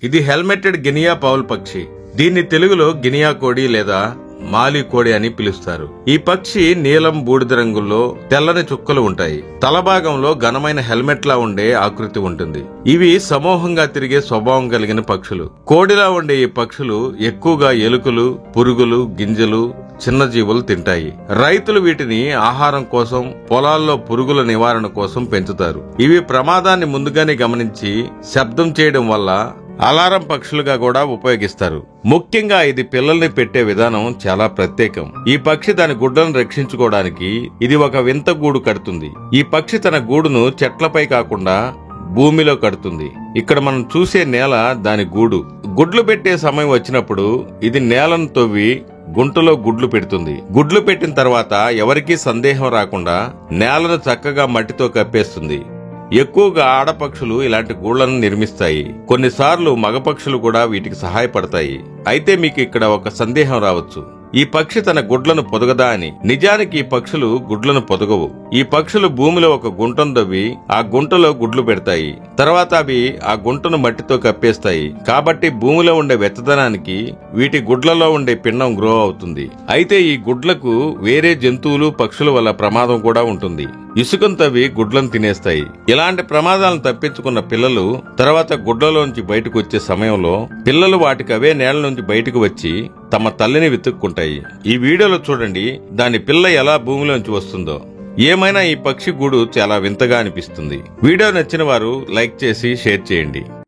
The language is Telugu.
ఇది హెల్మెటెడ్ గినియా పౌల్ పక్షి. దీన్ని తెలుగులో గినియా కోడి లేదా మాలి కోడి అని పిలుస్తారు. ఈ పక్షి నీలం బూడిద రంగుల్లో తెల్లని చుక్కలు ఉంటాయి. తలభాగంలో ఘనమైన హెల్మెట్ లా ఉండే ఆకృతి ఉంటుంది. ఇవి సమూహంగా తిరిగే స్వభావం కలిగిన పక్షులు. కోడిలా ఉండే ఈ పక్షులు ఎక్కువగా ఎలుకలు, పురుగులు, గింజలు, చిన్న జీవులు తింటాయి. రైతులు వీటిని ఆహారం కోసం, పొలాల్లో పురుగుల నివారణ కోసం పెంచుతారు. ఇవి ప్రమాదాన్ని ముందుగానే గమనించి శబ్దం చేయడం వల్ల అలారం పక్షులుగా కూడా ఉపయోగిస్తారు. ముఖ్యంగా ఇది పిల్లల్ని పెట్టే విధానం చాలా ప్రత్యేకం. ఈ పక్షి దాని గుడ్లను రక్షించుకోవడానికి ఇది ఒక వింత గూడు కడుతుంది. ఈ పక్షి తన గూడును చెట్లపై కాకుండా భూమిలో కడుతుంది. ఇక్కడ మనం చూసే నేల దాని గూడు. గుడ్లు పెట్టే సమయం వచ్చినప్పుడు ఇది నేలను తవ్వి గుంటలో గుడ్లు పెడుతుంది. గుడ్లు పెట్టిన తర్వాత ఎవరికీ సందేహం రాకుండా నేలను చక్కగా మట్టితో కప్పేస్తుంది. ఎక్కువగా ఆడపక్షులు ఇలాంటి గూళ్లను నిర్మిస్తాయి. కొన్నిసార్లు మగపక్షులు కూడా వీటికి సహాయపడతాయి. అయితే మీకు ఇక్కడ ఒక సందేహం రావచ్చు, ఈ పక్షి తన గుడ్లను పొదగదా అని. నిజానికి ఈ పక్షులు గుడ్లను పొదగవు. ఈ పక్షులు భూమిలో ఒక గుంటను దవ్వి ఆ గుంటలో గుడ్లు పెడతాయి. తర్వాత అవి ఆ గుంటను మట్టితో కప్పేస్తాయి. కాబట్టి భూమిలో ఉండే వెచ్చదనానికి వీటి గుడ్లలో ఉండే పిండం గ్రో అవుతుంది. అయితే ఈ గుడ్లకు వేరే జంతువులు, పక్షుల వల్ల ప్రమాదం కూడా ఉంటుంది. ఇసుకను తవ్వి గుడ్లను తినేస్తాయి. ఇలాంటి ప్రమాదాలను తప్పించుకున్న పిల్లలు తర్వాత గుడ్లలోంచి బయటకు వచ్చే సమయంలో పిల్లలు వాటికి అవే నేల నుంచి బయటకు వచ్చి తమ తల్లిని వెతుక్కుంటాయి. ఈ వీడియోలో చూడండి దాని పిల్ల ఎలా భూమిలోంచి వస్తుందో. ఏమైనా ఈ పక్షి గూడు చాలా వింతగా అనిపిస్తుంది. వీడియో నచ్చిన వారు లైక్ చేసి షేర్ చేయండి.